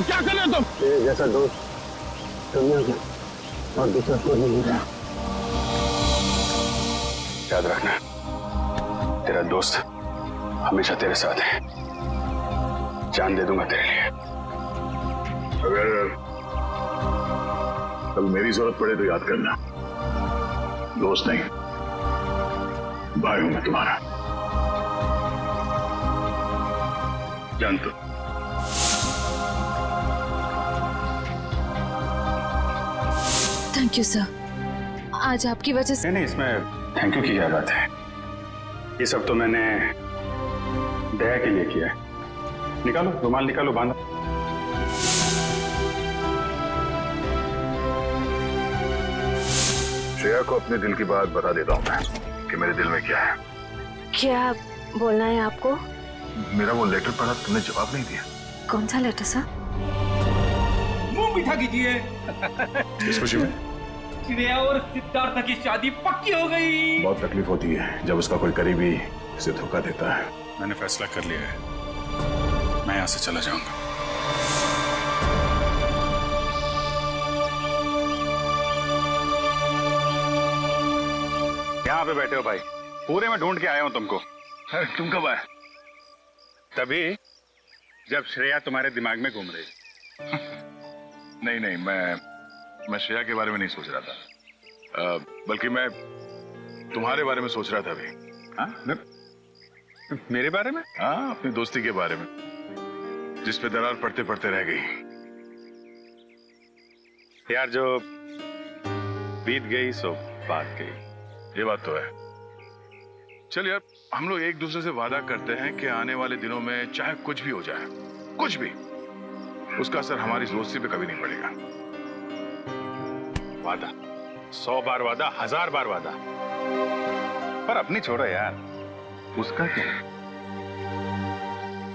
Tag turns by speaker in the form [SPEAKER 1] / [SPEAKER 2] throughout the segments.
[SPEAKER 1] क्या कर रहे हो तुम?
[SPEAKER 2] तेरे जैसा दोस्त दुनिया में और दूसरा कोई नहीं मिला।
[SPEAKER 3] याद रखना, तेरा दोस्त हमेशा तेरे साथ है। जान दे दूंगा तेरे लिए।
[SPEAKER 4] अगर कभी मेरी जरूरत पड़े तो याद करना, दोस्त नहीं भाई हूं मैं तुम्हारा। जान तो।
[SPEAKER 5] थैंक यू सर, आज आपकी वजह से।
[SPEAKER 3] नहीं, इसमें थैंक यू की क्या बात है। ये सब तो मैंने दया के लिए किया है। निकालो रुमाल, निकालो, बांधो।
[SPEAKER 4] श्रेया को अपने दिल की बात बता देता हूं मैं कि मेरे दिल में क्या है।
[SPEAKER 5] क्या बोलना है आपको?
[SPEAKER 4] मेरा वो लेटर पढ़ा, तुमने जवाब नहीं दिया।
[SPEAKER 5] कौन सा लेटर सर?
[SPEAKER 1] मुंह मीठा कीजिए।
[SPEAKER 4] इस खुशी में
[SPEAKER 1] श्रेया और सिद्धार्थ की शादी पक्की हो गई।
[SPEAKER 4] बहुत तकलीफ होती है जब उसका कोई करीबी उसे धोखा देता है।
[SPEAKER 3] मैंने फैसला कर लिया है, मैं यहां से चला जाऊंगा। यहाँ पे बैठे हो भाई, पूरे में ढूंढ के आया हूं तुमको।
[SPEAKER 4] अरे तुम कब आए?
[SPEAKER 3] तभी जब श्रेया तुम्हारे दिमाग में घूम रही।
[SPEAKER 4] नहीं नहीं, मैं श्रेया के बारे में नहीं सोच रहा था, बल्कि मैं तुम्हारे बारे में सोच रहा था अभी।
[SPEAKER 3] हाँ? मेरे बारे में?
[SPEAKER 4] हाँ, अपनी दोस्ती के बारे में, जिस पे दरार पड़ते पड़ते रह गई।
[SPEAKER 3] यार, जो बीत गई सो बात गई।
[SPEAKER 4] ये बात तो है। चल यार, हम लोग एक दूसरे से वादा करते हैं कि आने वाले दिनों में चाहे कुछ भी हो जाए, कुछ भी, उसका असर हमारी दोस्ती पे कभी नहीं पड़ेगा।
[SPEAKER 3] वादा, 100 बार वादा, 1000 बार वादा। पर अपनी छोड़ो यार, उसका क्या?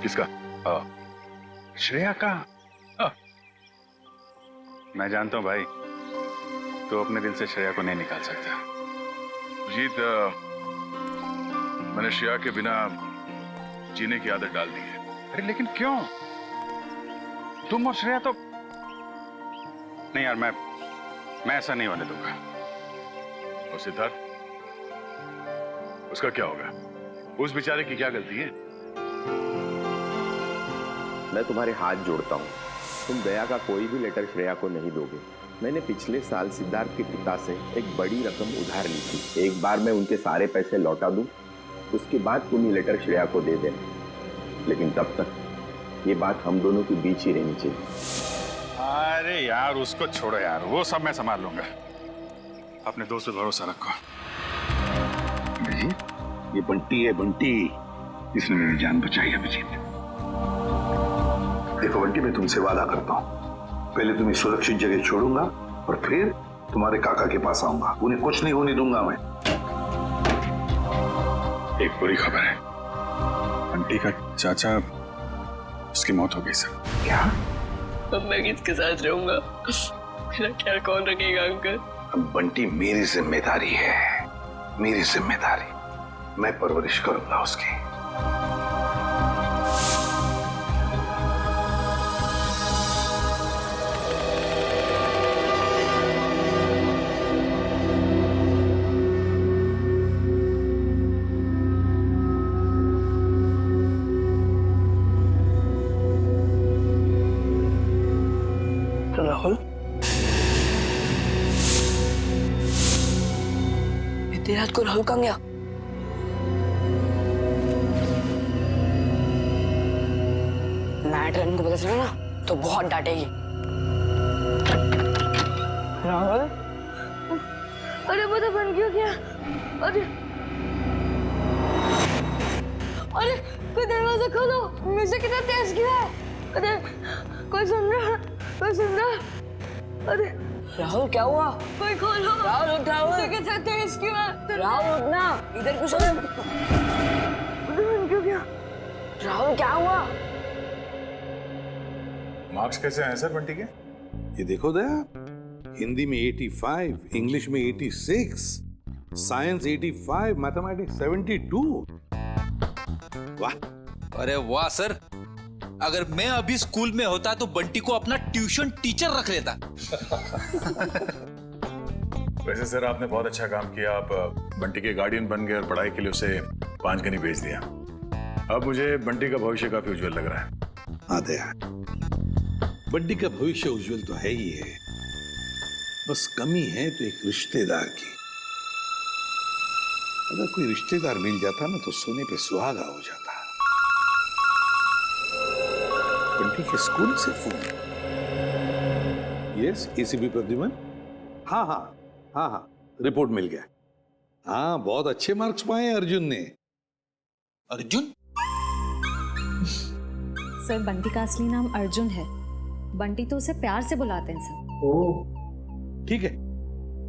[SPEAKER 4] किसका?
[SPEAKER 3] श्रेया का। मैं जानता हूं भाई, तो अपने दिल से श्रेया को नहीं निकाल सकता।
[SPEAKER 4] जीत, मैंने श्रेया के बिना जीने की आदत डाल दी है।
[SPEAKER 3] अरे लेकिन क्यों? तुम और श्रेया तो नहीं यार, मैं ऐसा नहीं होने दूंगा।
[SPEAKER 4] और सिद्धार्थ, उसका क्या होगा? उस बेचारे की क्या गलती है?
[SPEAKER 6] मैं तुम्हारे हाथ जोड़ता हूँ, तुम दया का कोई भी लेटर श्रेया को नहीं दोगे। मैंने पिछले साल सिद्धार्थ के पिता से एक बड़ी रकम उधार ली थी। एक बार मैं उनके सारे पैसे लौटा दूं, उसके बाद तुम ये लेटर श्रेया को दे देना। लेकिन तब तक ये बात हम दोनों के बीच ही रहनी चाहिए।
[SPEAKER 3] अरे यार, उसको छोड़ो यार, वो सब मैं संभाल लूंगा। अपने दोस्त पे भरोसा रखो।
[SPEAKER 4] ये बंटी है, बंटी, इसने मेरी जान बचाई है अभिजीत। देखो बंटी, मैं तुमसे वादा करता हूँ, पहले तुम्हें सुरक्षित जगह छोड़ूंगा और फिर तुम्हारे काका के पास आऊंगा। उन्हें कुछ नहीं होने दूंगा मैं।
[SPEAKER 3] एक बुरी खबर है, बंटी का चाचा, उसकी मौत हो गई सर।
[SPEAKER 4] क्या?
[SPEAKER 7] अब मैं किसके साथ रहूंगा? मेरा ख्याल कौन रखेगा अंकल?
[SPEAKER 4] अब बंटी मेरी जिम्मेदारी है, मेरी जिम्मेदारी। मैं परवरिश करूंगा उसकी।
[SPEAKER 7] राहुल, इतनी रात को राहुल कहाँ गया? नाइट रन को पता चला ना तो बहुत डांटेगी। राहुल,
[SPEAKER 5] अरे पता बन क्यों गया? अरे अरे कोई दरवाजा खोलो, म्यूजिक कितना तेज किया है। अरे कोई सुन रहा? कोई सुन रहा? अरे
[SPEAKER 7] राहुल क्या हुआ?
[SPEAKER 5] कोई खोलो।
[SPEAKER 7] राहुल उठ, राहुल।
[SPEAKER 5] म्यूजिक कितना तेज किया है।
[SPEAKER 7] राहुल उठना, इधर क्यों सो?
[SPEAKER 5] बन क्यों गया?
[SPEAKER 7] राहुल क्या हुआ?
[SPEAKER 4] मार्क्स कैसे आए सर बंटी के?
[SPEAKER 8] ये देखो दया, हिंदी में 85, इंग्लिश में 86, साइंस 85, मैथमेटिक्स 72। वाह!
[SPEAKER 9] अरे वाह सर, अगर मैं अभी स्कूल में होता तो बंटी को अपना ट्यूशन टीचर रख लेता।
[SPEAKER 4] वैसे सर आपने बहुत अच्छा काम किया, आप बंटी के गार्डियन बन गए और पढ़ाई के लिए उसे पांचगनी भेज दिया। अब मुझे बंटी का भविष्य काफी उज्जवल लग रहा है।
[SPEAKER 8] हाँ दया, बंटी का भविष्य उज्जवल तो है ही है, बस कमी है तो एक रिश्तेदार की। अगर कोई रिश्तेदार मिल जाता ना तो सोने पे सुहागा हो जाता। बंटी के स्कूल से फोन। Yes, ACP Pradyuman. हाँ हाँ हाँ हाँ, रिपोर्ट मिल गया। हाँ, बहुत अच्छे मार्क्स पाए अर्जुन ने।
[SPEAKER 9] अर्जुन?
[SPEAKER 10] सर, बंटी का असली नाम अर्जुन है। बंटी तो उसे प्यार से बुलाते हैं सर।
[SPEAKER 8] ओह, ठीक है,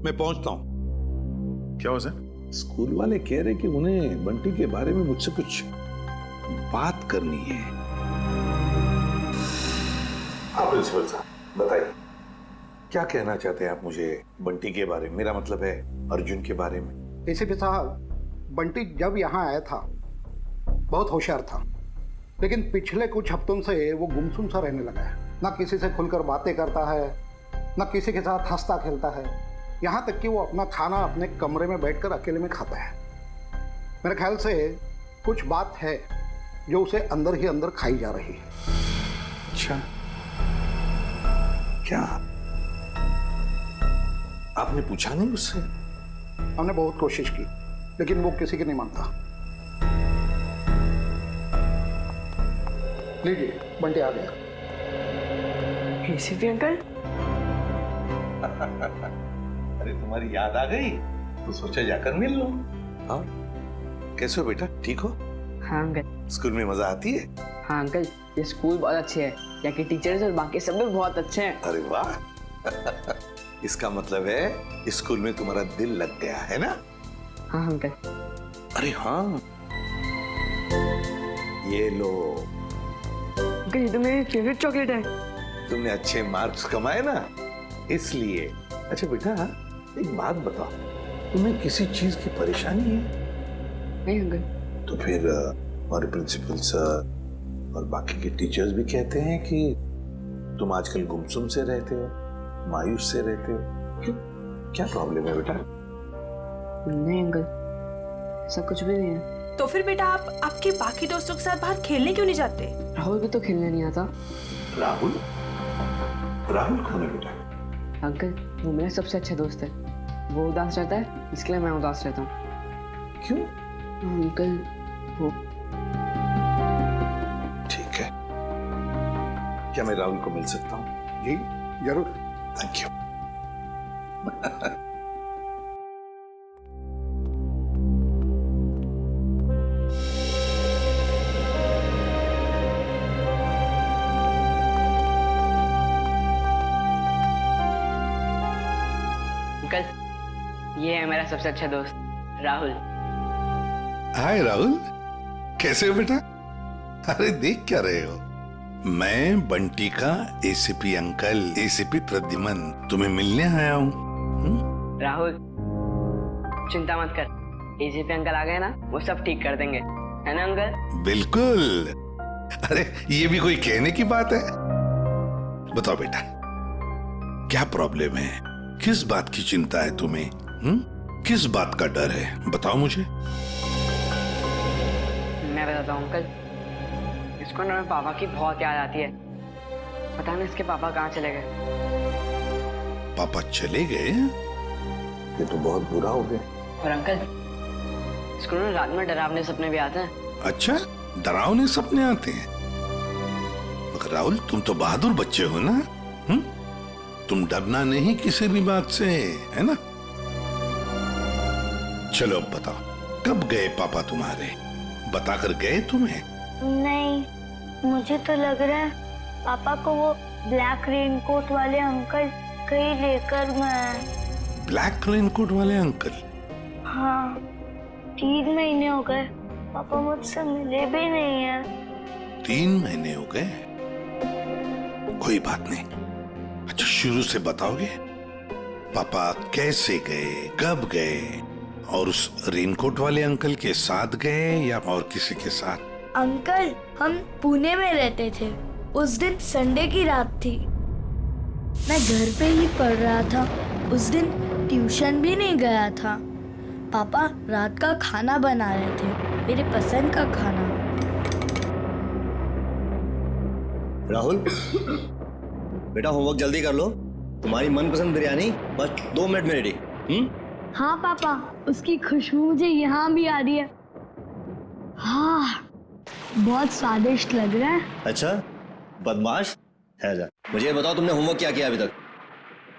[SPEAKER 8] मैं पहुंचता हूं।
[SPEAKER 4] क्या हो सर?
[SPEAKER 8] स्कूल वाले कह रहे कि उन्हें बंटी के बारे में मुझसे कुछ बात करनी है। हाँ प्रिंसिपल साहब, बताइए क्या कहना चाहते हैं आप मुझे बंटी के बारे में? मेरा मतलब है अर्जुन के बारे में।
[SPEAKER 11] एसीपी साहब, बंटी जब यहाँ आया था बहुत होशियार था, लेकिन पिछले कुछ हफ्तों से वो गुमसुम सा रहने लगा है। ना किसी से खुलकर बातें करता है, ना किसी के साथ हंसता खेलता है। यहाँ तक कि वो अपना खाना अपने कमरे में बैठकर अकेले में खाता है। मेरे ख्याल से कुछ बात है जो उसे अंदर ही अंदर खाई जा रही है।
[SPEAKER 8] अच्छा, क्या आपने पूछा नहीं उससे?
[SPEAKER 11] हमने बहुत कोशिश की, लेकिन वो किसी की नहीं मानता। लीजिए, बंटी आ गया।
[SPEAKER 7] ACP uncle.
[SPEAKER 8] अरे तुम्हारी याद आ गई तो सोचा जाकर मिल लो। हाँ, कैसे हो बेटा, ठीक हो?
[SPEAKER 7] हाँ अंकल।
[SPEAKER 8] स्कूल में मजा आती है?
[SPEAKER 7] हाँ अंकल, ये स्कूल बहुत अच्छे है, यहाँ के टीचर्स और बाकी सब भी बहुत अच्छे हैं।
[SPEAKER 8] अरे वाह इसका मतलब है स्कूल में तुम्हारा दिल लग गया है ना?
[SPEAKER 7] हाँ अंकल।
[SPEAKER 8] अरे हाँ, ये लो।
[SPEAKER 7] अंकल, ये तो मेरी फेवरेट चॉकलेट है।
[SPEAKER 8] तुमने अच्छे मार्क्स कमाए ना, इसलिए। अच्छा बेटा, एक बात बताओ, तुम्हें किसी चीज की परेशानी है?
[SPEAKER 7] नहीं अंकल।
[SPEAKER 8] तो फिर हमारे प्रिंसिपल सर और बाकी के टीचर्स भी कहते हैं कि तुम आजकल गुमसुम से रहते हो, मायूस से रहते हो। क्यों, क्या प्रॉब्लम है बेटा?
[SPEAKER 7] नहीं अंकल, ऐसा कुछ भी नहीं है।
[SPEAKER 5] तो फिर बेटा आप आपके बाकी दोस्तों के साथ बाहर खेलने क्यों नहीं जाते?
[SPEAKER 7] राहुल भी तो खेलने नहीं आता।
[SPEAKER 8] राहुल? राहुल कौन है बेटा?
[SPEAKER 7] अंकल, वो मेरा सबसे अच्छा दोस्त है। वो उदास रहता है, इसके लिए मैं उदास रहता हूँ।
[SPEAKER 8] क्यों?
[SPEAKER 7] अंकल, वो
[SPEAKER 8] ठीक है, क्या मैं राहुल को मिल सकता हूँ?
[SPEAKER 11] जी जरूर।
[SPEAKER 8] Thank you.
[SPEAKER 7] अंकल, ये है मेरा सबसे अच्छा दोस्त राहुल।
[SPEAKER 8] हाय राहुल, कैसे हो बेटा? अरे देख क्या रहे हो? मैं बंटी का एसीपी अंकल, एसीपी प्रद्युमन तुम्हें मिलने आया हूँ।
[SPEAKER 7] राहुल, चिंता मत कर, एसीपी अंकल आ गए ना, वो सब ठीक कर देंगे, है ना अंकल?
[SPEAKER 8] बिल्कुल। अरे ये भी कोई कहने की बात है? बताओ बेटा, क्या प्रॉब्लम है? किस बात की चिंता है तुम्हें? किस बात का डर है? बताओ मुझे।
[SPEAKER 7] मैं बताता हूँ अंकल, इसको ना मेरे पापा की बहुत याद आती है। पता नहीं इसके पापा कहाँ चले गए।
[SPEAKER 8] पापा चले गए? ये तो बहुत बुरा हो गया।
[SPEAKER 7] और अंकल, इसको ना रात में डरावने सपने भी आते हैं।
[SPEAKER 8] अच्छा, डरावने सपने आते हैं? मगर राहुल, तुम तो बहादुर बच्चे हो ना? तुम डरना नहीं किसी भी बात से, है ना? चलो अब बताओ, कब गए पापा तुम्हारे? बताकर गए तुम्हें?
[SPEAKER 12] नहीं, मुझे तो लग रहा है पापा को वो ब्लैक रेनकोट वाले अंकल कहीं लेकर मैं।
[SPEAKER 8] ब्लैक रेनकोट वाले अंकल?
[SPEAKER 12] हाँ, 3 महीने हो गए पापा मुझसे मिले भी नहीं है।
[SPEAKER 8] 3 महीने हो गए? कोई बात नहीं। अच्छा, शुरू से बताओगे? पापा कैसे गए, कब गए, और उस रेनकोट वाले अंकल के साथ गए या और किसी के साथ?
[SPEAKER 12] अंकल, हम पुणे में रहते थे। उस दिन संडे की रात थी। मैं घर पे ही पढ़ रहा था। उस दिन ट्यूशन भी नहीं गया था। पापा रात का खाना बना रहे थे, मेरे पसंद का खाना।
[SPEAKER 13] राहुल, बेटा होमवर्क जल्दी कर लो। तुम्हारी मनपसंद बिरयानी बस 2 मिनट में रेडी।
[SPEAKER 12] हाँ पापा, उसकी खुशबू मुझे यहाँ भी आ रही है। हाँ, बहुत स्वादिष्ट लग रहा है।
[SPEAKER 13] अच्छा, बदमाश है जा। मुझे ये बताओ, तुमने होमवर्क क्या किया अभी तक?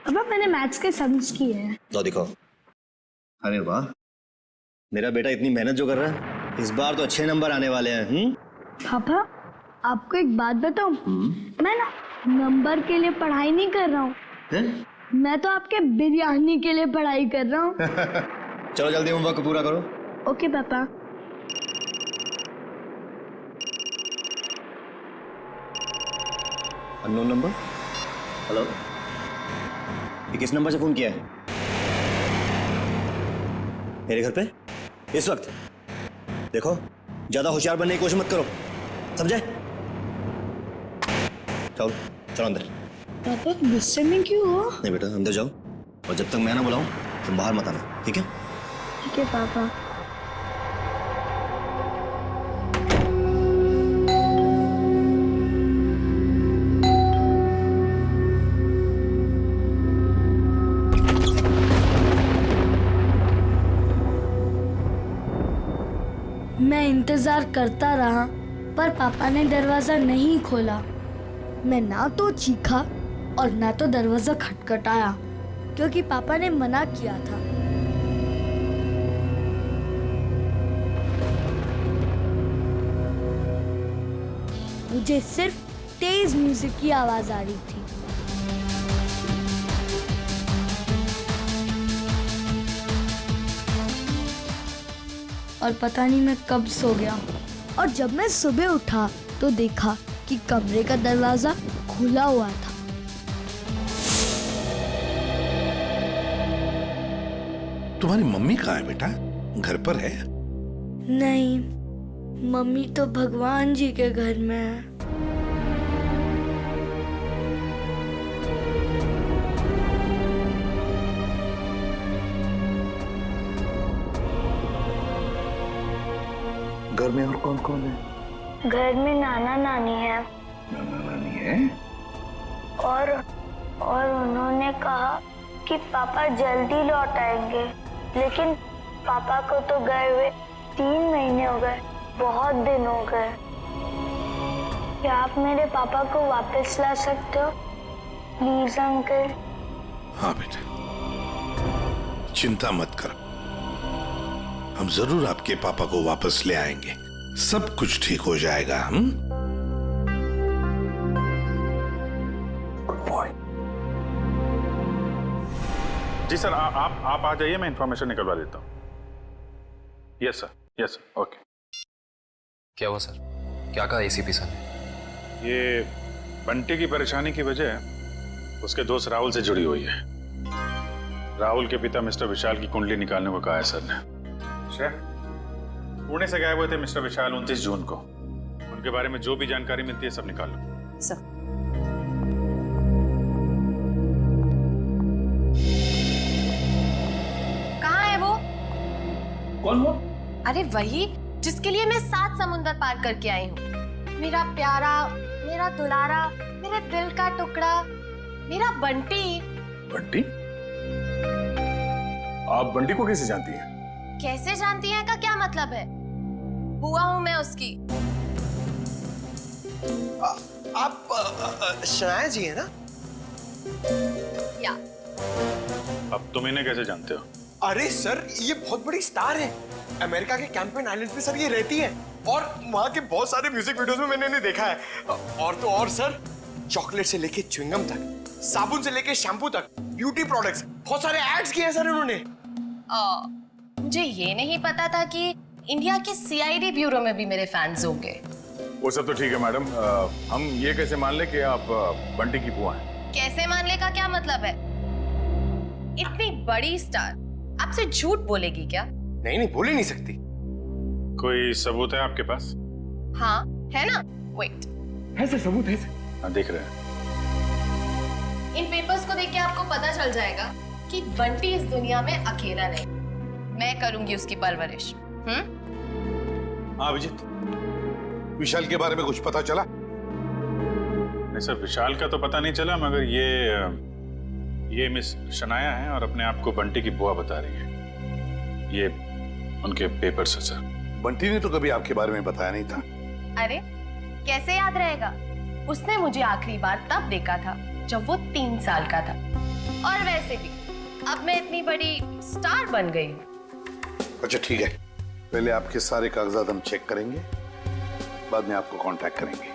[SPEAKER 12] पापा, मैंने मैथ्स के सम्स किए हैं।
[SPEAKER 13] तो दिखाओ। अरे वाह, मेरा बेटा इतनी मेहनत जो कर रहा है, इस बार तो अच्छे नंबर आने वाले हैं।
[SPEAKER 12] पापा, आपको एक बात बताऊं? मैं ना नंबर के लिए पढ़ाई नहीं कर रहा हूँ। मैं तो आपके बिरयानी के लिए पढ़ाई कर रहा हूँ।
[SPEAKER 13] चलो जल्दी होमवर्क को पूरा करो।
[SPEAKER 12] ओके पापा।
[SPEAKER 13] Unknown number. हेलो, ये किस नंबर से फोन किया है? मेरे घर पे इस वक्त? देखो, ज्यादा होशियार बनने की कोशिश मत करो, समझे? चलो चलो अंदर।
[SPEAKER 12] पापा गुस्से में क्यों हो?
[SPEAKER 13] नहीं बेटा, अंदर जाओ, और जब तक मैं ना बुलाऊं तुम बाहर मत आना, ठीक है?
[SPEAKER 12] ठीक है पापा। मैं इंतजार करता रहा, पर पापा ने दरवाजा नहीं खोला। मैं ना तो चीखा और ना तो दरवाजा खटखटाया, क्योंकि पापा ने मना किया था। मुझे सिर्फ तेज म्यूजिक की आवाज आ रही थी। और पता नहीं मैं कब सो गया, और जब मैं सुबह उठा तो देखा कि कमरे का दरवाजा खुला हुआ था।
[SPEAKER 8] तुम्हारी मम्मी कहाँ है बेटा? घर पर है?
[SPEAKER 12] नहीं, मम्मी तो भगवान जी के घर में है।
[SPEAKER 2] घर में और कौन कौन है?
[SPEAKER 12] घर में नाना नानी है।
[SPEAKER 2] नाना नानी है?
[SPEAKER 12] और उन्होंने कहा कि पापा जल्दी लौट आएंगे, लेकिन पापा को तो गए हुए 3 महीने हो गए, बहुत दिन हो गए। क्या आप मेरे पापा को वापस ला सकते हो प्लीज अंकल?
[SPEAKER 8] हाँ बेटा, चिंता मत कर, हम जरूर आपके पापा को वापस ले आएंगे। सब कुछ ठीक हो जाएगा। हम
[SPEAKER 3] जी सर, आप आ जाइए, मैं इंफॉर्मेशन निकलवा देता हूँ। Yes sir, okay.
[SPEAKER 14] क्या हुआ सर? क्या कहा एसीपी सर ने?
[SPEAKER 3] ये बंटी की परेशानी की वजह उसके दोस्त राहुल से जुड़ी हुई है। राहुल के पिता मिस्टर विशाल की कुंडली निकालने को कहा है सर ने। पुणे से गए हुए थे मिस्टर विशाल 29 जून को। उनके बारे में जो भी जानकारी मिलती है सब निकाल लो।
[SPEAKER 7] सर।
[SPEAKER 5] कहाँ है वो?
[SPEAKER 1] कौन वो?
[SPEAKER 5] अरे वही जिसके लिए मैं 7 समुंदर पार करके आई हूँ। मेरा प्यारा, मेरा दुलारा, मेरे दिल का टुकड़ा, मेरा बंटी।
[SPEAKER 3] बंटी? आप बंटी को कैसे जानती हैं?
[SPEAKER 5] कैसे जानती हैं का क्या मतलब है? बुआ हूँ मैं उसकी।
[SPEAKER 15] आप शनाया जी है ना?
[SPEAKER 5] या।
[SPEAKER 3] अब तुम इन्हें कैसे जानते हो?
[SPEAKER 15] अरे सर, ये बहुत बड़ी स्टार है। अमेरिका के कैंपेन आइलैंड पे सर ये रहती है, और वहाँ के बहुत सारे म्यूजिक वीडियोस में मैंने इन्हें देखा है। और तो और सर, चॉकलेट से लेके च्युइंगम तक, साबुन से लेके शैम्पू तक, ब्यूटी प्रोडक्ट्स, बहुत सारे एड्स किए हैं सर इन्होंने।
[SPEAKER 5] मुझे ये नहीं पता था कि इंडिया के सीआईडी ब्यूरो में भी मेरे फैंस होंगे।
[SPEAKER 3] वो सब तो ठीक है मैडम, हम ये कैसे मान ले कि आप बंटी की बुआ हैं?
[SPEAKER 5] कैसे मानने का क्या मतलब है? इतनी बड़ी स्टार आपसे झूठ बोलेगी क्या?
[SPEAKER 15] नहीं, बोल ही नहीं सकती।
[SPEAKER 3] कोई सबूत है आपके पास?
[SPEAKER 5] हाँ है ना, वेट,
[SPEAKER 15] है सर, सबूत है सर।
[SPEAKER 3] हाँ देख रहे हैं।
[SPEAKER 5] इन पेपर्स को देख के आपको पता चल जाएगा कि बंटी इस दुनिया में अकेला नहीं, मैं करूंगी उसकी परवरिश।
[SPEAKER 8] हाँ अभिजीत, विशाल के बारे में कुछ पता चला?
[SPEAKER 3] नहीं सर, विशाल का तो पता नहीं चला, मगर ये मिस शनाया है और अपने आप को बंटी की बुआ बता रही है। ये उनके पेपर्स है सर।
[SPEAKER 8] बंटी ने तो कभी आपके बारे में बताया नहीं था।
[SPEAKER 5] अरे कैसे याद रहेगा, उसने मुझे आखिरी बार तब देखा था जब वो 3 साल का था। और वैसे भी अब मैं इतनी बड़ी स्टार बन गई हूँ।
[SPEAKER 8] अच्छा ठीक है, पहले आपके सारे कागजात हम चेक करेंगे, बाद में आपको कांटेक्ट करेंगे।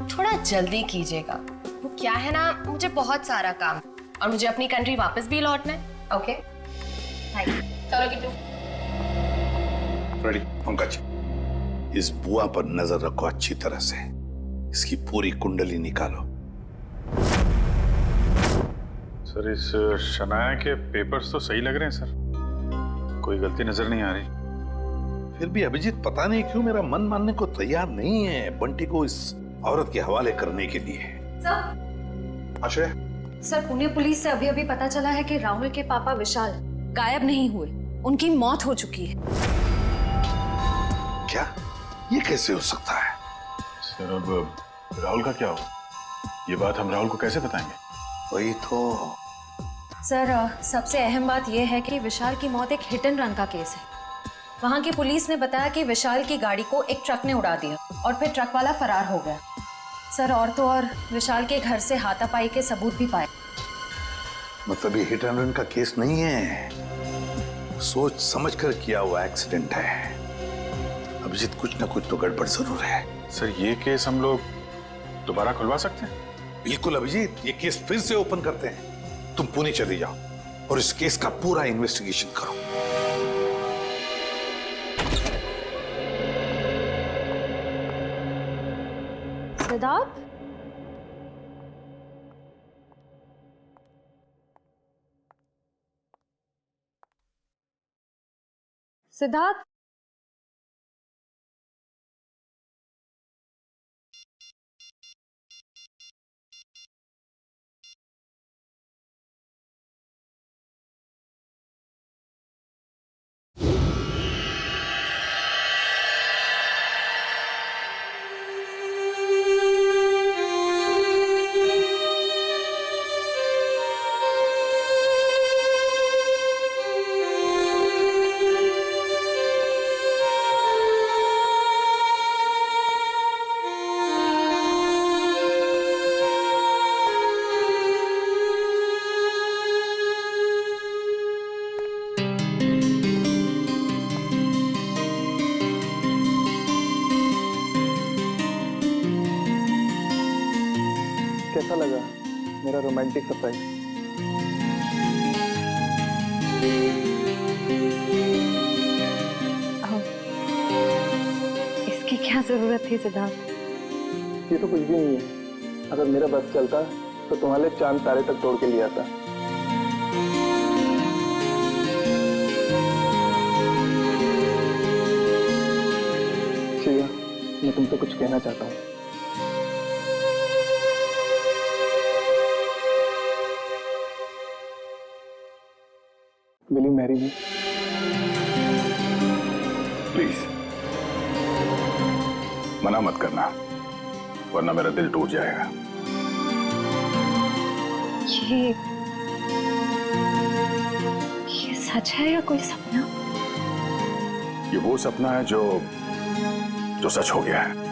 [SPEAKER 5] थोड़ा जल्दी कीजिएगा, वो क्या है ना, मुझे बहुत सारा काम और मुझे अपनी कंट्री वापस भी लौटना है। Okay thank you. चलो किट्टू
[SPEAKER 8] रेडी, पंकज इस बुआ पर नजर रखो अच्छी तरह से, इसकी पूरी कुंडली निकालो।
[SPEAKER 3] सर इस शनाया के पेपर्स तो सही लग रहे हैं सर, कोई गलती नजर नहीं आ रही।
[SPEAKER 8] फिर भी अभिजीत पता नहीं क्यों मेरा मन मानने को तैयार नहीं है बंटी को इस औरत के हवाले करने के लिए।
[SPEAKER 10] सर, सर पुणे पुलिस से अभी अभी पता चला है कि राहुल के पापा विशाल गायब नहीं हुए, उनकी मौत हो चुकी है।
[SPEAKER 8] क्या? ये कैसे हो सकता है?
[SPEAKER 3] सर अब राहुल का क्या होगा, ये बात हम राहुल को कैसे बताएंगे?
[SPEAKER 8] वही तो।
[SPEAKER 10] सर सबसे अहम बात यह है कि विशाल की मौत एक हिट एंड रन का केस है। वहां की पुलिस ने बताया कि विशाल की गाड़ी को एक ट्रक ने उड़ा दिया और फिर ट्रक वाला फरार हो गया। सर और तो और विशाल के घर से हाथापाई के सबूत भी पाए।
[SPEAKER 8] मतलब ये हिट एंड रन का केस नहीं है, सोच समझ कर किया हुआ एक्सीडेंट है। अभिजीत कुछ ना कुछ तो गड़बड़ जरूर है।
[SPEAKER 3] सर ये केस हम लोग दोबारा खुलवा सकते हैं?
[SPEAKER 8] बिल्कुल अभिजीत, ये केस फिर से ओपन करते हैं। तुम पुणे चली जाओ और इस केस का पूरा इन्वेस्टिगेशन करो।
[SPEAKER 10] सिद्धार्थ, सिद्धार्थ,
[SPEAKER 16] कैसा लगा मेरा रोमांटिक सरप्राइज?
[SPEAKER 10] इसकी क्या जरूरत थी सिद्धार्थ?
[SPEAKER 16] ये तो कुछ भी नहीं है। अगर मेरा बस चलता तो तुम्हारे चांद तारे तक तोड़ के लिया था। श्रेया, मैं तुमसे कुछ कहना चाहता हूँ। Will you marry me?
[SPEAKER 3] Please मना मत करना, वरना मेरा दिल टूट जाएगा।
[SPEAKER 10] ये सच है या कोई सपना?
[SPEAKER 3] ये वो सपना है जो सच हो गया है।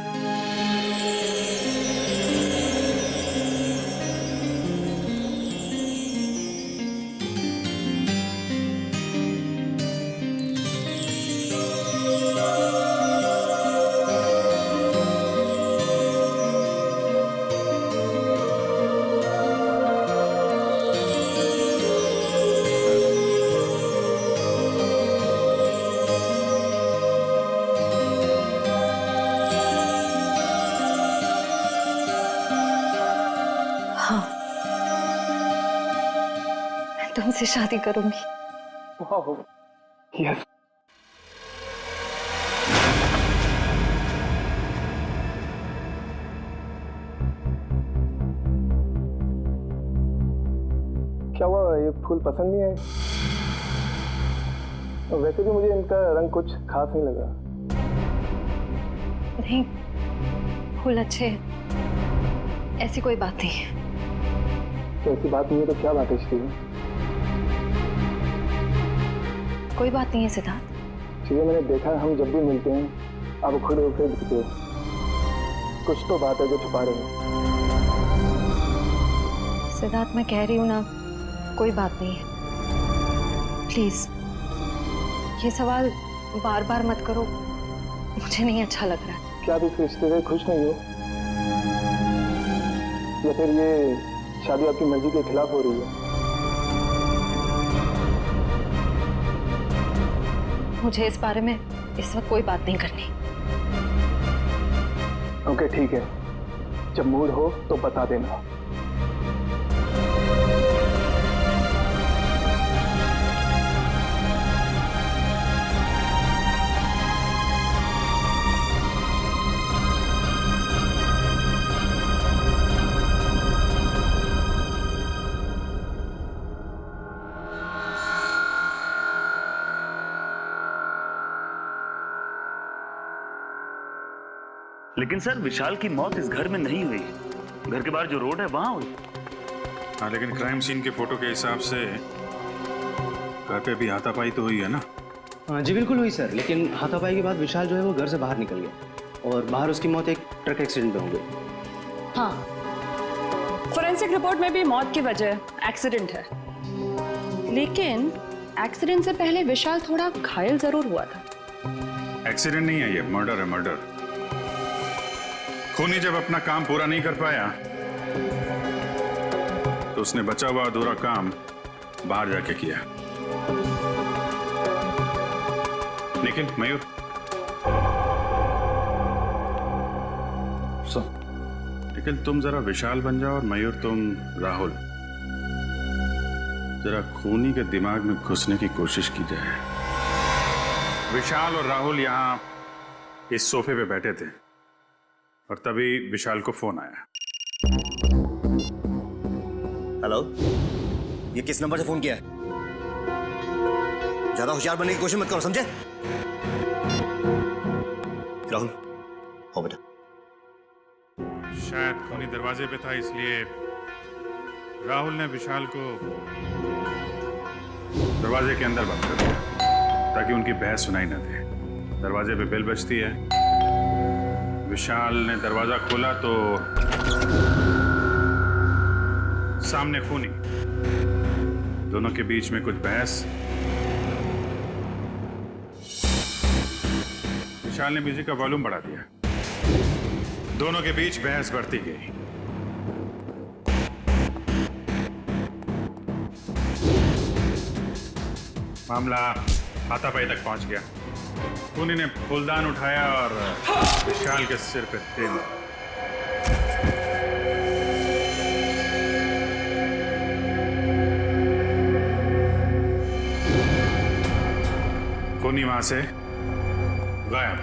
[SPEAKER 10] तुमसे शादी करूंगी।
[SPEAKER 16] वाह, यस। क्या हुआ, ये फूल पसंद नहीं आए? वैसे भी मुझे इनका रंग कुछ खास नहीं लगा।
[SPEAKER 10] नहीं, फूल अच्छे हैं, ऐसी कोई बात नहीं है।
[SPEAKER 16] तो ऐसी बात नहीं है तो क्या बात है श्री?
[SPEAKER 10] कोई बात नहीं है सिद्धार्थ।
[SPEAKER 16] ठीक है, मैंने देखा हम जब भी मिलते हैं आप खड़े होकर दिखते हो। कुछ तो बात है जो छुपा रहे हैं।
[SPEAKER 10] सिद्धार्थ, मैं कह रही हूँ ना, कोई बात नहीं है। प्लीज ये सवाल बार बार मत करो, मुझे नहीं अच्छा लग रहा है।
[SPEAKER 16] क्या आप इस रिश्ते से खुश नहीं हो, या फिर ये शादी आपकी मर्जी के खिलाफ हो रही है?
[SPEAKER 10] मुझे इस बारे में इस वक्त कोई बात नहीं करनी।
[SPEAKER 16] ओके ठीक है, जब मूड हो तो बता देना।
[SPEAKER 17] लेकिन सर, विशाल की मौत इस घर में नहीं हुई, घर के बाहर जो रोड है वहां हुई।
[SPEAKER 3] हाँ, लेकिन क्राइम सीन के फोटो के हिसाब से घर पे भी हाथापाई तो हुई है ना?
[SPEAKER 18] हाँ जी बिल्कुल हुई सर, लेकिन हाथापाई के बाद विशाल जो है वो घर से बाहर निकल गया और बाहर उसकी मौत एक ट्रक एक्सीडेंट में हो गई।
[SPEAKER 19] हाँ, फोरेंसिक रिपोर्ट में भी मौत की वजह एक्सीडेंट है, लेकिन एक्सीडेंट से पहले विशाल थोड़ा घायल जरूर हुआ था।
[SPEAKER 3] एक्सीडेंट नहीं है, ये मर्डर है, मर्डर। खूनी जब अपना काम पूरा नहीं कर पाया तो उसने बचा हुआ अधूरा काम बाहर जाके किया। लेकिन मयूर, लेकिन तुम जरा विशाल बन जाओ और मयूर तुम राहुल। जरा खूनी के दिमाग में घुसने की कोशिश की जाए। विशाल और राहुल यहां इस सोफे पे बैठे थे और तभी विशाल को फोन आया।
[SPEAKER 13] हेलो, ये किस नंबर से फोन किया है? ज्यादा होशियार बनने की कोशिश मत करो, समझे? राहुल, हो बेटा।
[SPEAKER 3] शायद खूनी दरवाजे पे था, इसलिए राहुल ने विशाल को दरवाजे के अंदर बंद कर दिया ताकि उनकी बहस सुनाई न दे। दरवाजे पे बेल बजती है। विशाल ने दरवाजा खोला तो सामने खूनी, दोनों के बीच में कुछ बहस। विशाल ने म्यूजिक का वॉल्यूम बढ़ा दिया, दोनों के बीच बहस बढ़ती गई। मामला हाथापाई तक पहुंच गया। खूनी ने फूलदान उठाया और विशाल के सिर पे तेल मारा। खूनी वहां से गायब।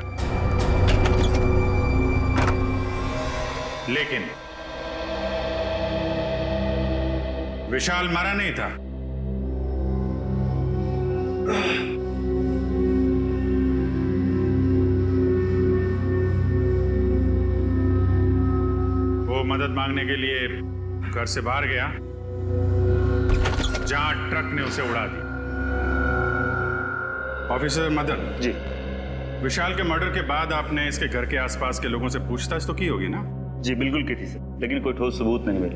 [SPEAKER 3] लेकिन विशाल मरा नहीं था। वो मदद मांगने के लिए घर से बाहर गया जहां ट्रक ने उसे उड़ा दिया। ऑफिसर मदन
[SPEAKER 17] जी,
[SPEAKER 3] विशाल के मर्डर के बाद आपने इसके घर के आसपास के लोगों से पूछताछ तो की होगी ना?
[SPEAKER 17] जी बिल्कुल की थी सर, लेकिन कोई ठोस सबूत नहीं मिले।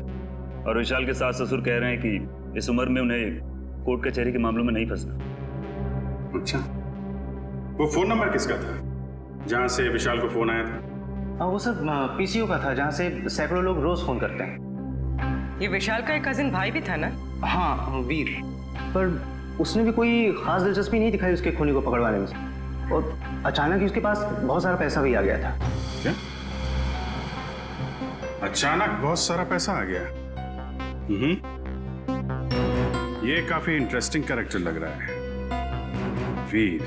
[SPEAKER 17] और विशाल के सास ससुर कह रहे हैं कि इस उम्र में उन्हें कोर्ट कचहरी के मामलों में नहीं फंसना।
[SPEAKER 3] अच्छा, वो फोन नंबर किसका था जहां से विशाल को फोन आया था?
[SPEAKER 18] वो सर पीसीओ का था, जहाँ से सैकड़ों लोग रोज फोन करते हैं।
[SPEAKER 7] ये विशाल का एक कजिन भाई भी था ना?
[SPEAKER 18] हाँ, वीर। पर उसने भी कोई खास दिलचस्पी नहीं दिखाई उसके खूनी को पकड़वाने में, और अचानक ही उसके पास बहुत सारा पैसा भी आ गया था।
[SPEAKER 3] क्या? अचानक बहुत सारा पैसा आ गया? ये काफी इंटरेस्टिंग कैरेक्टर लग रहा है, वीर।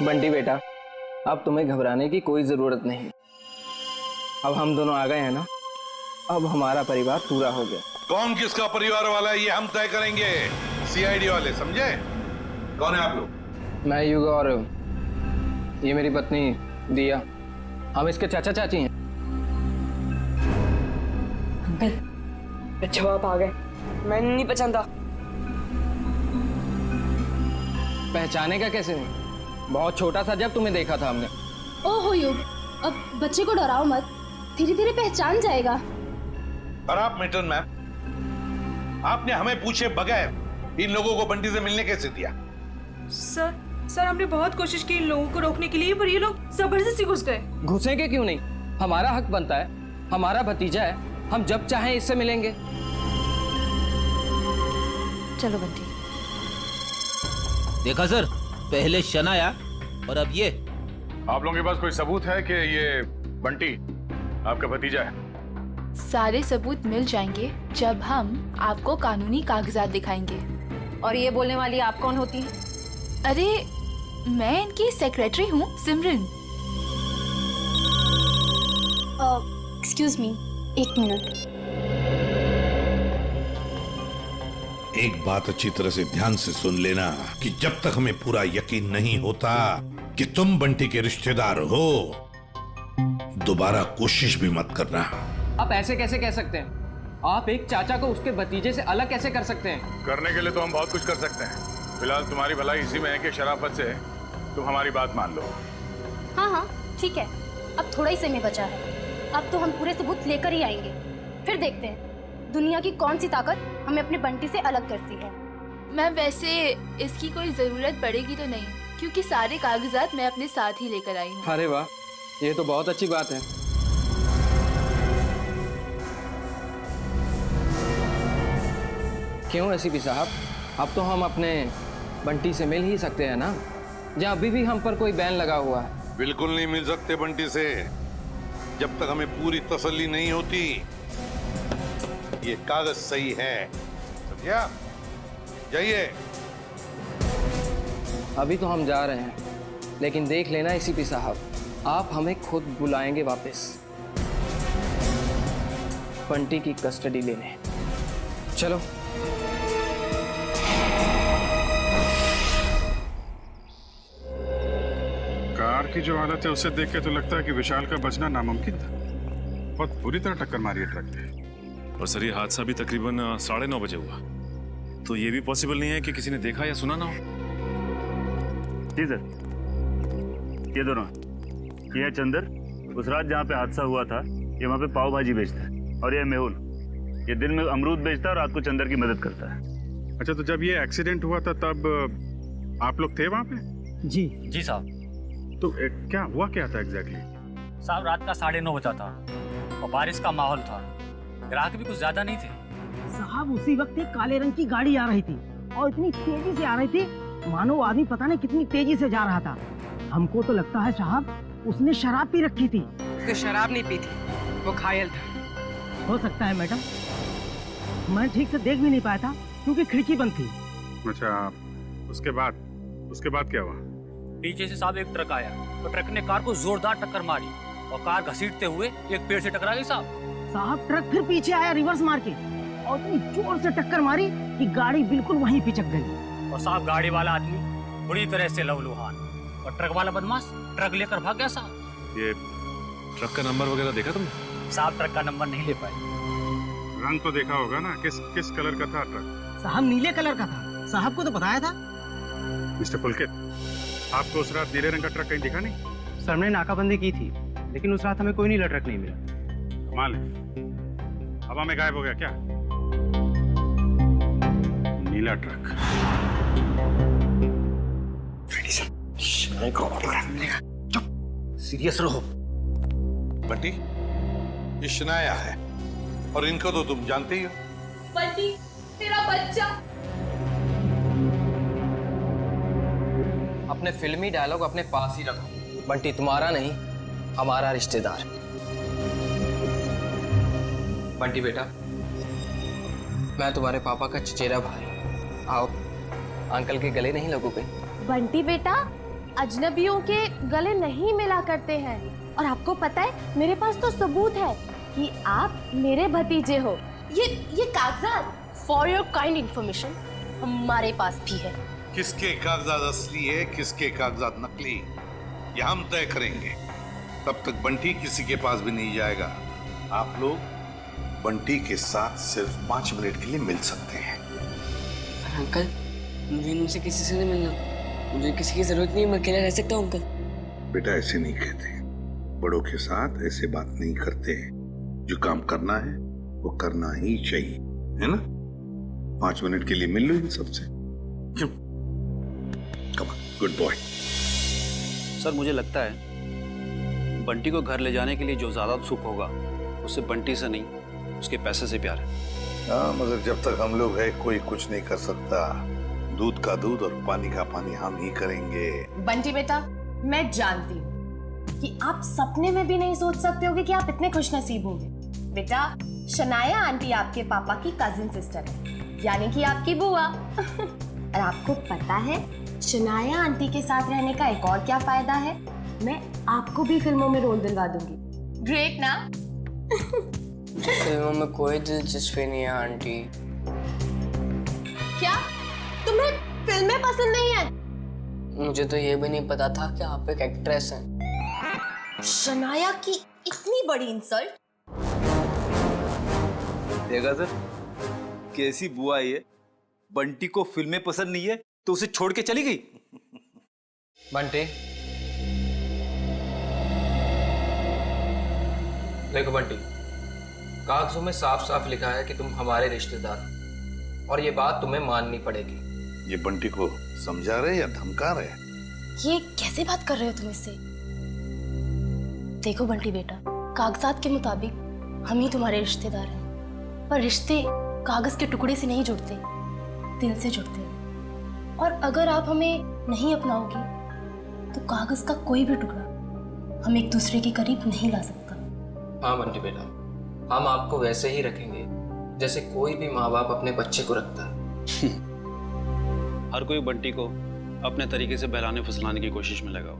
[SPEAKER 16] बंटी बेटा, अब तुम्हें घबराने की कोई जरूरत नहीं।
[SPEAKER 18] अब हम दोनों आ गए हैं ना, अब हमारा परिवार पूरा हो गया।
[SPEAKER 8] कौन किसका परिवार वाला है ये हम तय करेंगे, सीआईडी वाले, समझे? कौन है आप लोग?
[SPEAKER 18] मैं युगा और ये मेरी पत्नी दिया, हम इसके चाचा चाची हैं।
[SPEAKER 7] अंकल अच्छा आप आ गए, मैं नहीं पहचानता।
[SPEAKER 18] पहचाने का कैसे नहीं, बहुत छोटा सा जब तुम्हें देखा था हमने।
[SPEAKER 20] ओहो युग, अब बच्चे को डराओ मत, धीरे धीरे पहचान जाएगा।
[SPEAKER 8] और आप मिल्टन मैम, आपने हमें पूछे बगैर इन लोगों को बंटी से मिलने कैसे दिया?
[SPEAKER 19] सर हमने बहुत कोशिश की इन लोगों को रोकने के लिए, पर ये लोग जबरदस्ती घुस गए।
[SPEAKER 18] घुसेंगे क्यों नहीं, हमारा हक बनता है, हमारा भतीजा है, हम जब चाहें इससे मिलेंगे।
[SPEAKER 20] चलो बंटी।
[SPEAKER 9] देखा सर, पहले शनाया और अब ये।
[SPEAKER 4] आप लोगों के पास कोई सबूत है कि ये बंटी आपका भतीजा है?
[SPEAKER 21] सारे सबूत मिल जाएंगे जब हम आपको कानूनी कागजात दिखाएंगे।
[SPEAKER 10] और ये बोलने वाली आप कौन होती हैं?
[SPEAKER 21] अरे मैं इनकी सेक्रेटरी हूँ, सिमरन।
[SPEAKER 20] एक्सक्यूज मी, एक मिनट।
[SPEAKER 8] एक बात अच्छी तरह से ध्यान से सुन लेना कि जब तक हमें पूरा यकीन नहीं होता कि तुम बंटी के रिश्तेदार हो, दोबारा कोशिश भी मत करना।
[SPEAKER 18] आप ऐसे कैसे कह सकते हैं? आप एक चाचा को उसके भतीजे से अलग कैसे कर सकते हैं?
[SPEAKER 4] करने के लिए तो हम बहुत कुछ कर सकते हैं। फिलहाल तुम्हारी भलाई इसी में है कि शराफत से तुम हमारी बात मान लो।
[SPEAKER 20] हाँ ठीक है, अब थोड़ा ही समय बचा है, अब तो हम पूरे सबूत लेकर ही आएंगे, फिर देखते हैं दुनिया की कौन सी ताकत हमें अपने बंटी से अलग करती है।
[SPEAKER 21] मैं वैसे इसकी कोई जरूरत पड़ेगी तो नहीं, क्योंकि सारे कागजात मैं अपने साथ ही लेकर आई हूँ।
[SPEAKER 18] अरे वाह, ये तो बहुत अच्छी बात है। क्यों एसीपी साहब, अब तो हम अपने बंटी से मिल ही सकते हैं ना, या अभी भी हम पर कोई बैन लगा हुआ है?
[SPEAKER 8] बिल्कुल नहीं मिल सकते बंटी से, जब तक हमें पूरी तसल्ली नहीं होती ये कागज सही है। समझा? जाइए।
[SPEAKER 18] अभी तो हम जा रहे हैं, लेकिन देख लेना एसीपी साहब, आप हमें खुद बुलाएंगे वापस बंटी की कस्टडी लेने। चलो।
[SPEAKER 3] कार की जो हालत है उसे देख के तो लगता है कि विशाल का बचना नामुमकिन था। बहुत बुरी तरह टक्कर मारी है ट्रक ने।
[SPEAKER 22] और सर ये हादसा भी तकरीबन 9:30 बजे हुआ, तो ये भी पॉसिबल नहीं है कि किसी ने देखा या सुना ना हो।
[SPEAKER 17] जी सर, ये दोनों, ये है चंदर, उस रात जहाँ पे हादसा हुआ था ये वहाँ पे पाव भाजी बेचता है, और ये मेहुल, ये दिन में अमरूद बेचता है और रात को चंदर की मदद करता है।
[SPEAKER 3] अच्छा, तो जब ये एक्सीडेंट हुआ था तब आप लोग थे वहाँ पे?
[SPEAKER 23] जी साहब।
[SPEAKER 3] तो क्या हुआ, क्या था एग्जैक्टली?
[SPEAKER 23] साहब रात का 9:30 बजा था और बारिश का माहौल था, ग्राहक भी कुछ ज्यादा नहीं थे।
[SPEAKER 24] साहब उसी वक्त एक काले रंग की गाड़ी आ रही थी और इतनी तेजी से आ रही थी मानो आदमी पता नहीं कितनी तेजी से जा रहा था। हमको तो लगता है साहब उसने शराब पी रखी थी।
[SPEAKER 7] उसने शराब नहीं पी थी, वो घायल था।
[SPEAKER 24] हो सकता है मैडम, मैं ठीक से देख भी नहीं पाया था क्योंकि खिड़की बंद थी।
[SPEAKER 3] अच्छा, उसके बाद क्या हुआ?
[SPEAKER 23] पीछे से साहब एक ट्रक आया, तो ट्रक ने कार को जोरदार टक्कर मारी और कार घसीटते हुए एक पेड़ से टकरा गई
[SPEAKER 24] साहब ट्रक फिर पीछे आया रिवर्स मार के और इतनी जोर से टक्कर मारी कि गाड़ी बिल्कुल वहीं पिचक गई।
[SPEAKER 23] और साहब गाड़ी वाला आदमी बुरी तरह से लहूलुहान और ट्रक वाला बदमाश ट्रक लेकर भाग गया साहब।
[SPEAKER 22] ये ट्रक का नंबर वगैरह देखा तुमने?
[SPEAKER 23] साहब ट्रक का नंबर नहीं ले पाए।
[SPEAKER 3] रंग तो देखा होगा ना, किस कलर का था ट्रक?
[SPEAKER 24] साहब नीले कलर का था, साहब को तो बताया था।
[SPEAKER 3] मिस्टर पुलकित, आपको उस रात नीले रंग का ट्रक कहीं दिखा नहीं?
[SPEAKER 18] सर हमने नाकाबंदी की थी, लेकिन उस रात हमें कोई नीला ट्रक नहीं मिला।
[SPEAKER 3] कमाल है, हवा में गायब हो गया क्या नीला ट्रक?
[SPEAKER 8] सीरियस रहो बंटी, ये शनाया है और इनको तो तुम जानते ही हो।
[SPEAKER 21] बंटी तेरा बच्चा।
[SPEAKER 18] अपने फिल्मी डायलॉग अपने पास ही रखो। बंटी तुम्हारा नहीं, हमारा रिश्तेदार। बंटी बेटा, मैं तुम्हारे पापा का चचेरा भाई। आओ, अंकल के गले नहीं लगोगे?
[SPEAKER 20] बंटी बेटा,
[SPEAKER 5] अजनबियों के गले नहीं मिला करते हैं। और आपको पता है मेरे पास तो सबूत है कि आप मेरे भतीजे हो। ये कागजात फॉर योर काइंड इंफॉर्मेशन हमारे पास भी है।
[SPEAKER 8] किसके कागजात असली है, किसके कागजात नकली, ये हम तय करेंगे। तब तक बंटी किसी के पास भी नहीं जाएगा। आप लोग बंटी के साथ सिर्फ 5 मिनट के लिए मिल सकते हैं।
[SPEAKER 7] अंकल, मुझे इनसे किसी से नहीं मिलना, मुझे किसी की जरूरत नहीं है, मैं अकेला रह सकता हूँ अंकल।
[SPEAKER 8] बेटा ऐसे नहीं कहते, बड़ों के साथ ऐसे बात नहीं करते हैं। जो काम करना है वो करना ही चाहिए, है ना? 5 मिनट के लिए मिल लो इन सबसे। क्यों? Come on, good boy.
[SPEAKER 23] Sir मुझे लगता है बंटी को घर ले जाने के लिए जो ज्यादा सुख होगा उससे बंटी से नहीं उसके पैसे से प्यार है।
[SPEAKER 8] हाँ, मगर जब तक हम लोग हैं कोई कुछ नहीं कर सकता। दूध का दूध और पानी का पानी हम ही करेंगे।
[SPEAKER 5] बंटी बेटा, मैं जानती हूँ कि आप सपने में भी नहीं सोच सकते होगे कि आप इतने खुशनसीब होंगे। बेटा, शनाया आंटी आपके पापा की कजिन सिस्टर है, यानी कि आपकी बुआ। और आपको पता है शनाया आंटी के साथ रहने का एक और क्या फायदा है? मैं आपको भी फिल्मों में रोल दिलवा दूंगी। ग्रेट ना?
[SPEAKER 7] फिल्मों में कोई दिलचस्पी नहीं है आंटी।
[SPEAKER 5] क्या तुम्हें फिल्में पसंद नहीं है?
[SPEAKER 7] मुझे तो ये भी नहीं पता था कि आप एक एक्ट्रेस हैं।
[SPEAKER 5] शनाया की इतनी बड़ी इंसल्ट।
[SPEAKER 9] देखा सर, कैसी बुआ ये। बंटी को फिल्में पसंद नहीं है तो उसे छोड़ के चली गई।
[SPEAKER 14] बंटी, देखो बंटी, कागजों में साफ साफ लिखा है कि तुम हमारे रिश्तेदार हो और ये बात तुम्हें माननी पड़ेगी।
[SPEAKER 8] ये बंटी को समझा रहे या धमका रहे?
[SPEAKER 20] ये कैसे बात कर रहे हो तुम इससे? देखो बंटी बेटा, कागजात के मुताबिक हम ही तुम्हारे रिश्तेदार हैं, पर रिश्ते कागज के टुकड़े से नहीं जुड़ते, दिल से जुड़ते हैं। और अगर आप हमें नहीं अपनाओगी तो कागज का कोई भी टुकड़ा हम एक दूसरे के करीब नहीं ला सकता।
[SPEAKER 14] हाँ बंटी बेटा, हम आपको वैसे ही रखेंगे जैसे कोई भी माँ बाप अपने बच्चे को रखता है।
[SPEAKER 23] हर कोई बंटी को अपने तरीके से बहलाने फुसलाने की कोशिश में लगा हो।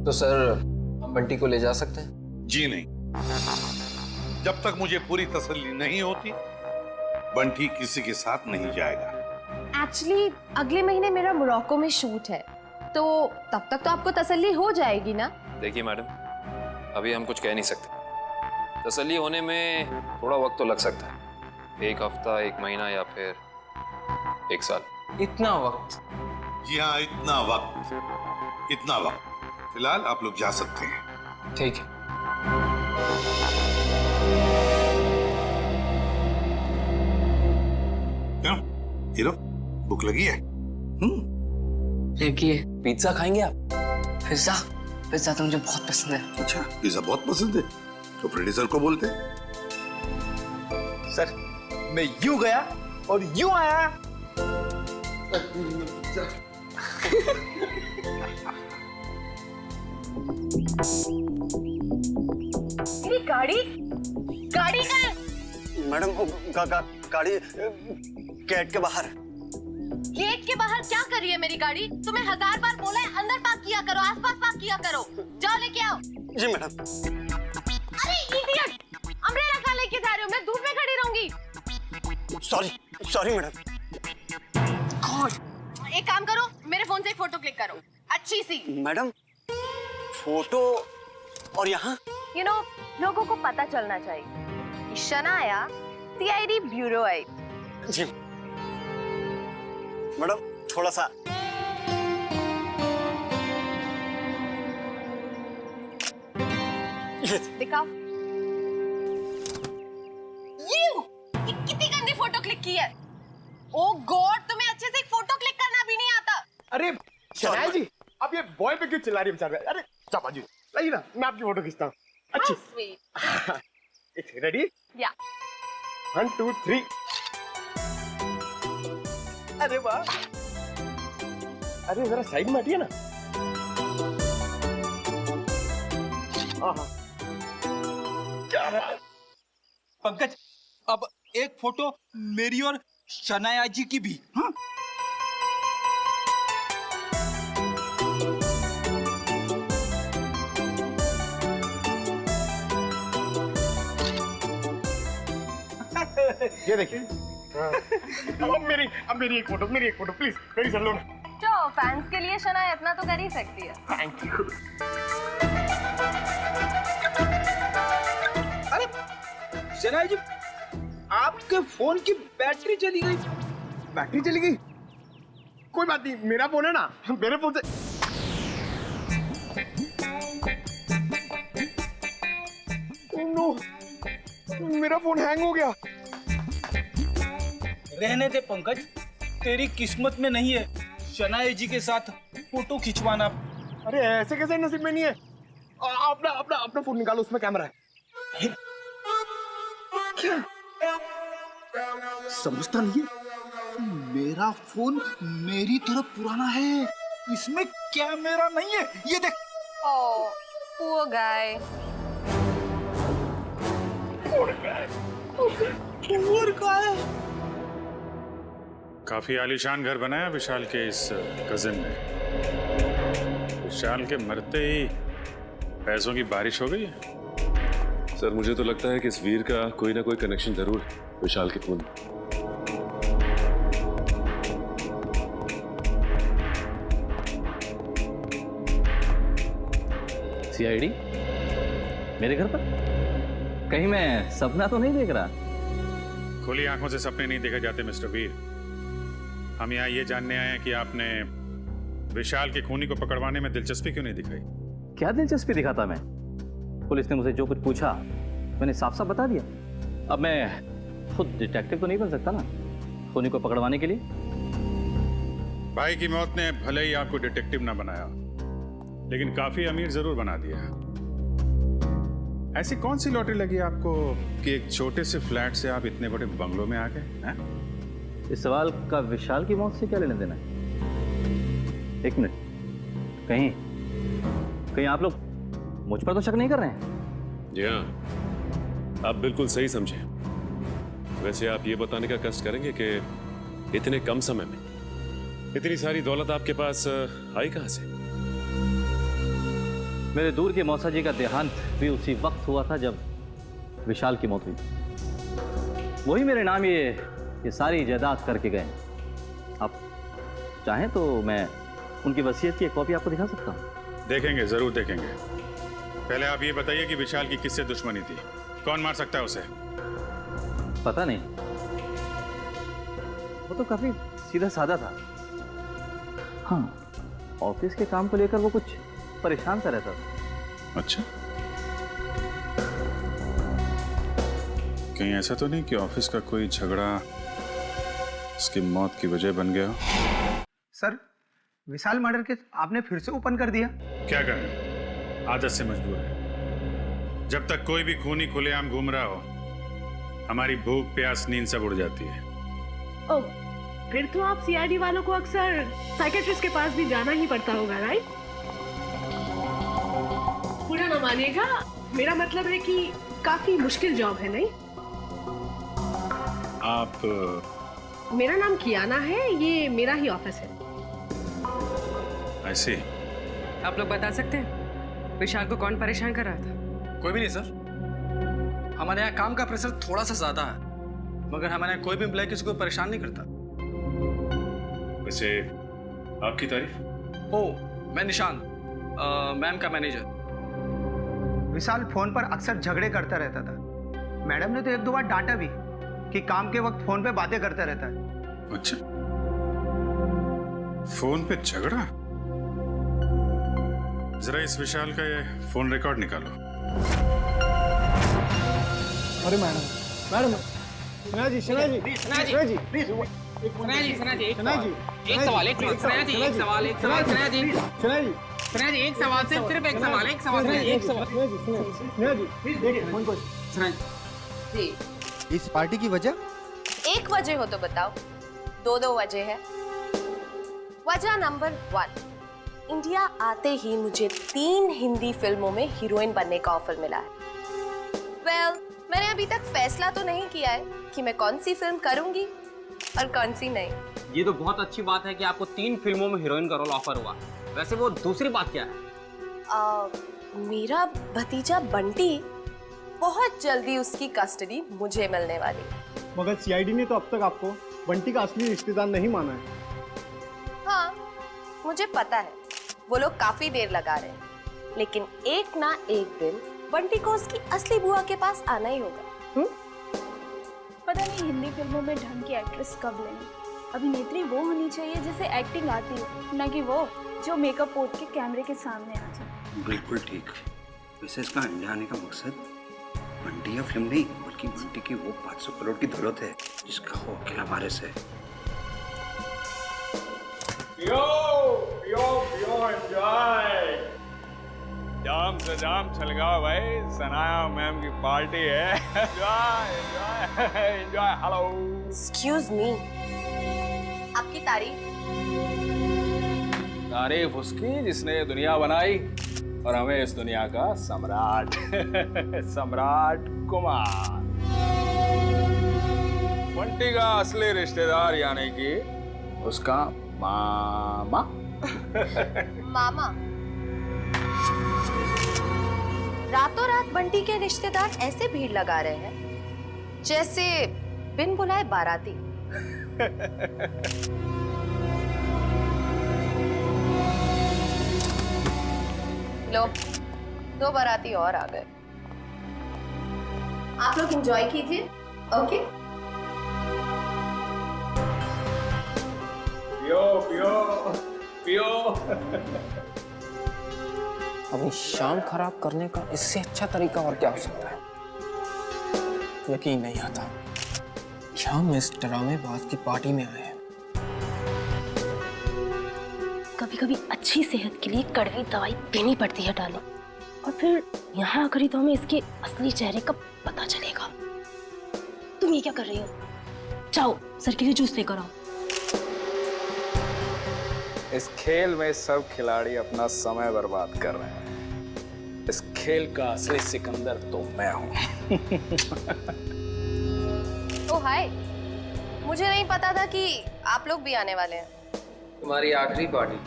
[SPEAKER 14] तो सर, हम बंटी को ले जा सकते हैं?
[SPEAKER 8] जी नहीं, जब तक मुझे पूरी तसल्ली नहीं होती बंटी किसी के साथ नहीं जाएगा।
[SPEAKER 5] एक्चुअली अगले महीने मेरा मोरक्को में शूट है, तो तब तक तो आपको तसल्ली हो जाएगी ना?
[SPEAKER 14] देखिए मैडम, अभी हम कुछ कह नहीं सकते। तसल्ली होने में थोड़ा वक्त तो लग सकता है, 1 हफ्ता, 1 महीना या फिर 1 साल।
[SPEAKER 15] इतना वक्त?
[SPEAKER 8] जी हाँ, इतना वक्त। फिलहाल आप लोग जा सकते हैं।
[SPEAKER 14] ठीक है।
[SPEAKER 8] क्यों हीरो, भूख लगी है?
[SPEAKER 7] लगी है।
[SPEAKER 14] पिज्जा खाएंगे आप?
[SPEAKER 7] पिज्जा? पिज्जा तो मुझे बहुत पसंद है।
[SPEAKER 8] अच्छा, पिज्जा बहुत पसंद है तो प्रोड्यूसर को बोलते।
[SPEAKER 15] सर, मैं यूं गया और यूं आया।
[SPEAKER 5] मेरी गाड़ी कहाँ है?
[SPEAKER 13] मैडम, गाड़ी गेट के बाहर।
[SPEAKER 5] गेट के बाहर क्या कर रही है मेरी गाड़ी? तुम्हें 1000 बार बोला है अंदर पार्क किया करो, आसपास पार्क किया करो। जाओ लेके आओ।
[SPEAKER 13] जी मैडम।
[SPEAKER 5] अरे इडियट, अम्ब्रेला कहाँ लेके जा रहे हो? मैं धूप में खड़ी रहूंगी।
[SPEAKER 13] Sorry madam.
[SPEAKER 5] गॉड, एक काम करो, मेरे फोन से एक फोटो क्लिक करो, अच्छी सी।
[SPEAKER 13] मैडम, फोटो और यहाँ?
[SPEAKER 5] You know, लोगों को पता चलना चाहिए कि शनाया CID ब्यूरो है।
[SPEAKER 13] जी मैडम, थोड़ा सा।
[SPEAKER 5] दिखाओ। ये कितनी गंदी फोटो क्लिक की है। ओ गॉड, तुम्हें अच्छे से एक फोटो क्लिक करना भी नहीं आता।
[SPEAKER 15] अरे शनाया जी, आप ये बॉय पे क्यों चिल्ला रही है बेचारे? अरे चापा जी, लाइए ना, मैं आपकी फोटो खींचता हूँ। अच्छी। स्वीट। रेडी?
[SPEAKER 5] या।
[SPEAKER 15] 1 2 3। अरे वाह। अरे जरा साइड में हटिए ना।
[SPEAKER 9] क्या बात। पंकज, अब एक फोटो मेरी और शनाया जी की भी। हाँ?
[SPEAKER 15] ये देखिए। अब मेरी एक फोटो प्लीज, मेरी चल लो ना।
[SPEAKER 5] जो फैंस के लिए शनाया इतना तो कर ही सकती है।
[SPEAKER 15] Thank you.
[SPEAKER 9] अरे शनाया जी, आपके फोन की बैटरी चली गई।
[SPEAKER 15] बैटरी चली गई? कोई बात नहीं, मेरा फोन है ना, मेरे फोन से। Oh no, मेरा फोन हैंग हो गया।
[SPEAKER 9] रहने दे पंकज, तेरी किस्मत में नहीं है शनाया जी के साथ फोटो खिंचवाना।
[SPEAKER 15] अरे ऐसे कैसे नसीब में नहीं है? अपना फोन निकालो, उसमें कैमरा है। क्या
[SPEAKER 9] समझता नहीं है? मेरा फोन मेरी तरफ पुराना है, इसमें कैमरा नहीं है। ये देख।
[SPEAKER 5] ओह, poor guy.
[SPEAKER 9] Poor guy.
[SPEAKER 3] काफी आलीशान घर बनाया विशाल के इस कजिन ने। विशाल के मरते ही पैसों की बारिश हो गई है।
[SPEAKER 22] सर मुझे तो लगता है कि इस वीर का कोई ना कोई कनेक्शन जरूर है विशाल के खून।
[SPEAKER 2] सीआईडी मेरे घर पर? कहीं मैं सपना तो नहीं देख रहा?
[SPEAKER 3] खुली आंखों से सपने नहीं देखे जाते मिस्टर वीर। हम यहाँ ये जानने आए हैं कि आपने विशाल के खूनी को पकड़वाने में दिलचस्पी क्यों नहीं दिखाई?
[SPEAKER 2] क्या दिलचस्पी दिखाता मैं? पुलिस ने मुझे जो कुछ पूछा मैंने साफ साफ बता दिया। अब मैं खुद डिटेक्टिव तो नहीं बन सकता ना खूनी को पकड़वाने के लिए।
[SPEAKER 3] भाई की मौत ने भले ही आपको डिटेक्टिव ना बनाया, लेकिन काफी अमीर जरूर बना दिया। ऐसी कौन सी लॉटरी लगी आपको कि एक छोटे से फ्लैट से आप इतने बड़े बंगलों में आ गए?
[SPEAKER 2] इस सवाल का विशाल की मौत से क्या लेना देना है? एक मिनट, कहीं आप लोग मुझ पर तो शक नहीं कर रहे हैं?
[SPEAKER 22] जी हाँ, आप बिल्कुल सही समझे। वैसे आप ये बताने का कष्ट करेंगे कि इतने कम समय में इतनी सारी दौलत आपके पास आई कहां से?
[SPEAKER 2] मेरे दूर के मौसा जी का देहांत भी उसी वक्त हुआ था जब विशाल की मौत हुई। वही मेरे नाम ये सारी जायदाद करके गए। आप चाहें तो मैं उनकी वसीयत की एक कॉपी आपको दिखा सकता हूं।
[SPEAKER 3] देखेंगे, जरूर देखेंगे। पहले आप ये बताइए कि विशाल की किससे दुश्मनी थी? कौन मार सकता है उसे?
[SPEAKER 2] पता नहीं, वो तो काफी सीधा साधा था। हाँ, ऑफिस के काम को लेकर वो कुछ परेशान सा रहता था।
[SPEAKER 3] अच्छा, कहीं ऐसा तो नहीं कि ऑफिस का कोई झगड़ा उसकी मौत की वजह बन गया?
[SPEAKER 18] सर, विशाल मर्डर केस आपने फिर से ओपन कर दिया।
[SPEAKER 3] क्या करें, आदत से मजबूर है। जब तक कोई भी खूनी खुलेआम घूम रहा हो, हमारी भूख प्यास नींद सब उड़ जाती है।
[SPEAKER 6] ओह, फिर तो आप सीआईडी वालों को अक्सर साइकियाट्रिस्ट के पास भी जाना ही पड़ता होगा, राइट? बुरा ना मानिएगा, मेरा मतलब है कि काफी मुश्किल जॉब है, नहीं?
[SPEAKER 3] आप?
[SPEAKER 6] मेरा नाम कियाना है, ये मेरा ही ऑफिस है।
[SPEAKER 3] ऐसे
[SPEAKER 7] आप लोग बता सकते हैं विशाल को कौन परेशान कर रहा था?
[SPEAKER 23] कोई भी नहीं सर। हमारे यहाँ काम का प्रेशर थोड़ा सा ज्यादा है, मगर हमारे यहाँ कोई भी एम्प्लॉय किसी को परेशान नहीं करता।
[SPEAKER 22] वैसे आपकी तारीफ?
[SPEAKER 23] ओ, मैं निशान, मैम का मैनेजर।
[SPEAKER 18] विशाल फोन पर अक्सर झगड़े करता रहता था। मैडम ने तो एक दो बार डांटा भी कि काम के वक्त फोन पे बातें करता रहता है।
[SPEAKER 3] अच्छा, फोन पे झगड़ा? जरा इस विशाल का ये फोन रिकॉर्ड निकालो।
[SPEAKER 15] अरे मैडम, सना जी, एक
[SPEAKER 5] जी।
[SPEAKER 11] इस पार्टी की वजह?
[SPEAKER 5] एक वजह हो तो बताओ, दो वजह है। वजह नंबर 1, इंडिया आते ही मुझे 3 हिंदी फिल्मों में हीरोइन बनने का ऑफर मिला है। मैंने अभी तक फैसला तो नहीं किया है कि मैं कौन सी फिल्म करूंगी और कौन सी नहीं।
[SPEAKER 1] ये तो बहुत अच्छी बात है कि आपको 3 फिल्मों में हीरोइन का रोल ऑफर हुआ। वैसे वो दूसरी बात क्या है?
[SPEAKER 5] मेरा भतीजा बंटी, बहुत जल्दी उसकी कस्टडी मुझे मिलने वाली है।
[SPEAKER 12] मगर सीआईडी ने तो अब तक आपको बंटी का असली रिश्तेदार नहीं माना है।
[SPEAKER 5] हाँ, मुझे पता है वो लोग काफी देर लगा रहे हैं, लेकिन एक ना एक दिन बंटी को उसकी असली बुआ के पास आना ही होगा।
[SPEAKER 21] पता नहीं हिंदी फिल्मों में ढंग की एक्ट्रेस कब लेंगे। अभिनेत्री वो होनी चाहिए जिसे एक्टिंग आती हो, न कि वो जो मेकअप पोत के कैमरे के सामने आ जाए।
[SPEAKER 23] बिल्कुल ठीक। वैसे इसका इंडिया आने का मकसद बंटी या फिल्म नहीं, बल्कि बंटी की वो 500 करोड़ की दौलत है जिसका वो अकेला वारिस है।
[SPEAKER 16] एंजॉय। जाम से जाम छलगाओ भाई, सनाया मैम की पार्टी है। एंजॉय। हेलो।
[SPEAKER 5] एक्सक्यूज मी, आपकी
[SPEAKER 16] तारीफ उसकी जिसने दुनिया बनाई और हमें इस दुनिया का सम्राट सम्राट कुमार। बंटी का असली रिश्तेदार यानी कि उसका मामा।
[SPEAKER 5] मामा? रातों रात बंटी के रिश्तेदार ऐसे भीड़ लगा रहे हैं जैसे बिन बुलाए बाराती। लो, 2 बाराती और आ गए। आप लोग एंजॉय कीजिए। ओके?
[SPEAKER 16] पियो पियो पियो।
[SPEAKER 1] अपनी शाम खराब करने का इससे अच्छा तरीका और क्या हो सकता है? यकीन नहीं आता कि हम इस ड्रामेबाज की पार्टी में आए हैं।
[SPEAKER 20] कभी कभी अच्छी सेहत के लिए कड़वी दवाई पीनी पड़ती है डार्लिंग, और फिर यहाँ आकर ही तो हमें इसके असली चेहरे का पता चलेगा। तुम ये क्या कर रही हो? जाओ सर के लिए जूस लेकर आओ।
[SPEAKER 16] इस खेल में सब खिलाड़ी अपना समय बर्बाद कर रहे हैं। इस खेल का असली सिकंदर तो मैं हूं।
[SPEAKER 5] ओ हाय, मुझे नहीं पता था कि आप लोग भी आने वाले हैं।
[SPEAKER 1] तुम्हारी आखिरी पार्टी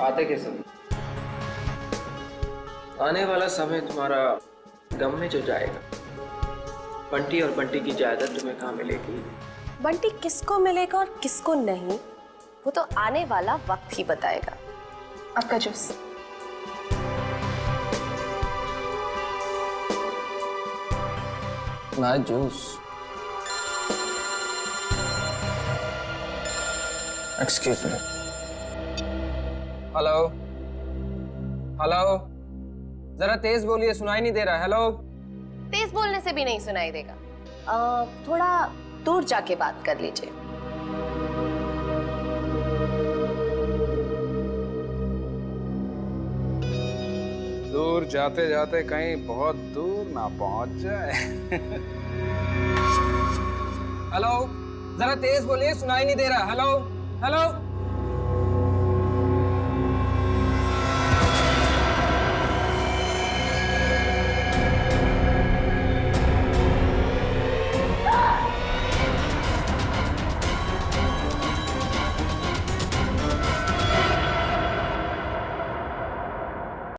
[SPEAKER 1] आते के समय आने वाला समय तुम्हारा गम में जो जाएगा। बंटी और बंटी की जायदाद तुम्हें कहाँ मिलेगी?
[SPEAKER 5] बंटी किसको मिलेगा और किसको नहीं, वो तो आने वाला वक्त ही बताएगा। आपका जूस।
[SPEAKER 1] ना juice. Excuse me. Hello hello, जरा तेज बोलिए, सुनाई नहीं दे रहा। हेलो।
[SPEAKER 5] तेज बोलने से भी नहीं सुनाई देगा। थोड़ा दूर जाके बात कर लीजिए।
[SPEAKER 16] दूर जाते जाते कहीं बहुत दूर ना पहुंच जाए।
[SPEAKER 1] हेलो, जरा तेज बोलिए, सुनाई नहीं दे रहा। Hello hello.